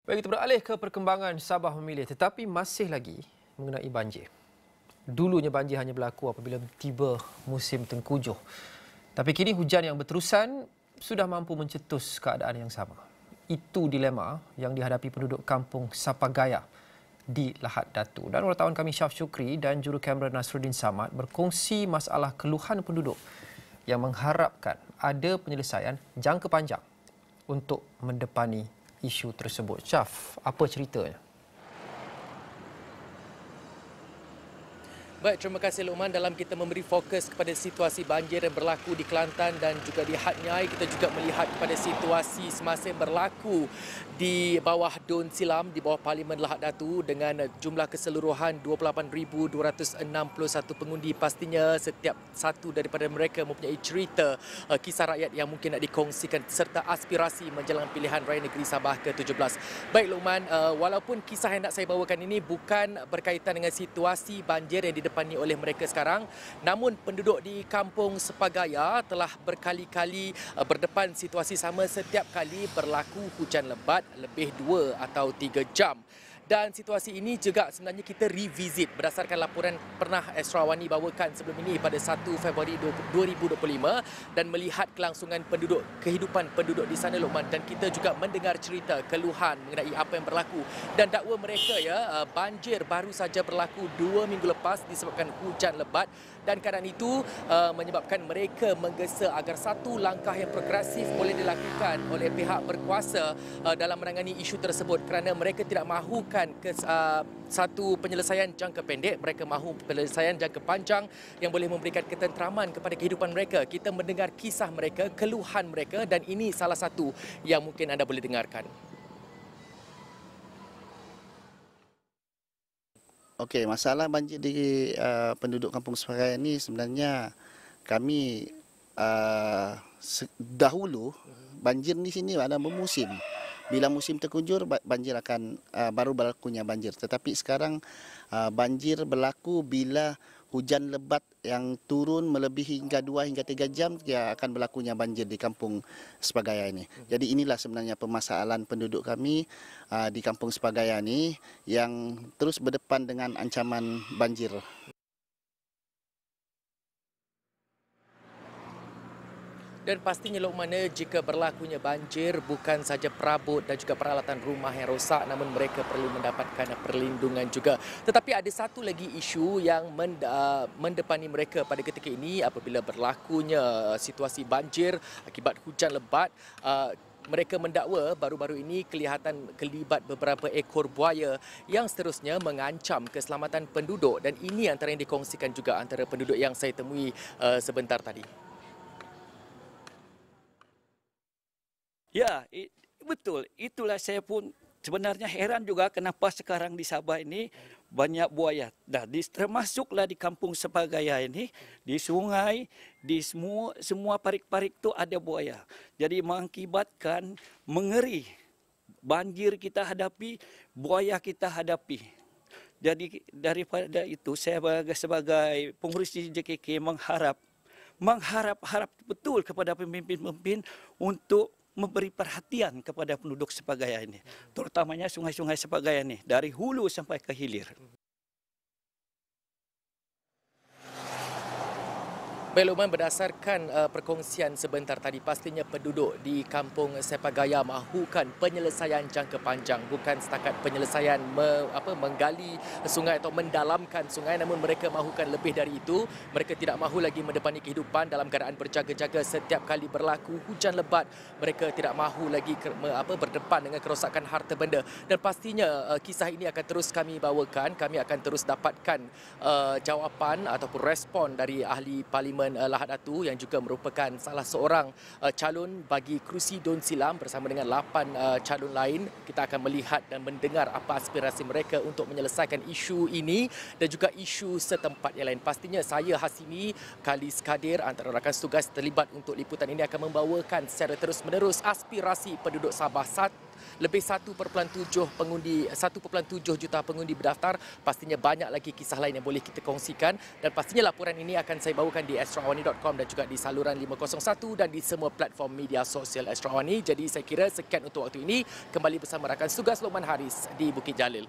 Baik, kita beralih ke perkembangan Sabah memilih tetapi masih lagi mengenai banjir. Dulunya banjir hanya berlaku apabila tiba musim tengkujuh. Tapi kini hujan yang berterusan sudah mampu mencetus keadaan yang sama. Itu dilema yang dihadapi penduduk kampung Sapagaya di Lahad Datu. Dan wartawan kami Syaf Syukri dan juru kamera Nasruddin Samad berkongsi masalah keluhan penduduk yang mengharapkan ada penyelesaian jangka panjang untuk mendepani isu tersebut. Syaf, apa ceritanya? Baik, terima kasih Luqman. Dalam kita memberi fokus kepada situasi banjir yang berlaku di Kelantan dan juga di Had Nyai, kita juga melihat kepada situasi semasa yang berlaku di bawah Dun Silam, di bawah Parlimen Lahad Datu dengan jumlah keseluruhan 28,261 pengundi. Pastinya setiap satu daripada mereka mempunyai cerita, kisah rakyat yang mungkin nak dikongsikan serta aspirasi menjelang pilihan raya negeri Sabah ke-17. Baik Luqman, walaupun kisah yang nak saya bawakan ini bukan berkaitan dengan situasi banjir yang didepani oleh mereka sekarang, namun penduduk di kampung Sapagaya telah berkali-kali berdepan situasi sama setiap kali berlaku hujan lebat lebih 2 atau 3 jam. Dan situasi ini juga sebenarnya kita revisit berdasarkan laporan pernah Esrawani bawakan sebelum ini pada 1 Februari 2025 dan melihat kelangsungan kehidupan penduduk di sana Luqman, dan kita juga mendengar cerita keluhan mengenai apa yang berlaku dan dakwa mereka banjir baru saja berlaku 2 minggu lepas disebabkan hujan lebat, dan keadaan itu menyebabkan mereka menggesa agar satu langkah yang progresif boleh dilakukan oleh pihak berkuasa dalam menangani isu tersebut, kerana mereka tidak mahukan satu penyelesaian jangka pendek, mereka mahu penyelesaian jangka panjang yang boleh memberikan ketenteraman kepada kehidupan mereka. Kita mendengar kisah mereka, keluhan mereka, dan ini salah satu yang mungkin anda boleh dengarkan. Okey, masalah banjir di penduduk kampung Sapagaya ini sebenarnya kami dahulu banjir di sini ada bermusim. Bila musim terkunjur banjir akan baru berlakunya banjir. Tetapi sekarang banjir berlaku bila hujan lebat yang turun melebihi hingga 2 hingga 3 jam, dia akan berlakunya banjir di kampung Sapagaya ini. Jadi inilah sebenarnya permasalahan penduduk kami di kampung Sapagaya ini yang terus berdepan dengan ancaman banjir. Dan pastinya Luqman, jika berlakunya banjir bukan saja perabot dan juga peralatan rumah yang rosak, namun mereka perlu mendapatkan perlindungan juga. Tetapi ada satu lagi isu yang mendepani mereka pada ketika ini apabila berlakunya situasi banjir akibat hujan lebat. Mereka mendakwa baru-baru ini kelihatan kelibat beberapa ekor buaya yang seterusnya mengancam keselamatan penduduk, dan ini antara yang dikongsikan juga antara penduduk yang saya temui sebentar tadi. Ya, betul. Itulah saya pun sebenarnya heran juga kenapa sekarang di Sabah ini banyak buaya. Termasuklah di kampung Sapagaya ini, di sungai, di semua parik-parik itu ada buaya. Jadi mengakibatkan mengeri. Banjir kita hadapi, buaya kita hadapi. Jadi daripada itu saya sebagai pengurus di JKK mengharap betul kepada pemimpin-pemimpin untuk memberi perhatian kepada penduduk Sapagaya ini, terutamanya sungai-sungai Sapagaya ini dari hulu sampai ke hilir. Baik Luqman, berdasarkan perkongsian sebentar tadi, pastinya penduduk di kampung Sapagaya mahukan penyelesaian jangka panjang, bukan setakat penyelesaian menggali sungai atau mendalamkan sungai, namun mereka mahukan lebih dari itu. Mereka tidak mahu lagi mendepani kehidupan dalam keadaan berjaga-jaga setiap kali berlaku hujan lebat. Mereka tidak mahu lagi berdepan dengan kerosakan harta benda, dan pastinya kisah ini akan terus kami bawakan. Kami akan terus dapatkan jawapan ataupun respon dari ahli Parlimen Lahad Datu yang juga merupakan salah seorang calon bagi kerusi Dun Silam bersama dengan 8 calon lain. Kita akan melihat dan mendengar apa aspirasi mereka untuk menyelesaikan isu ini dan juga isu setempat yang lain. Pastinya saya Hasimi Khalis Kadir antara rakan setugas terlibat untuk liputan ini akan membawakan secara terus-menerus aspirasi penduduk Sabah lebih 1.7 pengundi 1.7 juta pengundi berdaftar. Pastinya banyak lagi kisah lain yang boleh kita kongsikan dan pastinya laporan ini akan saya bawakan di astrawani.com dan juga di saluran 501 dan di semua platform media sosial Astrawani. Jadi saya kira sekian untuk waktu ini. Kembali bersama rakan tugas Lokman Haris di Bukit Jalil.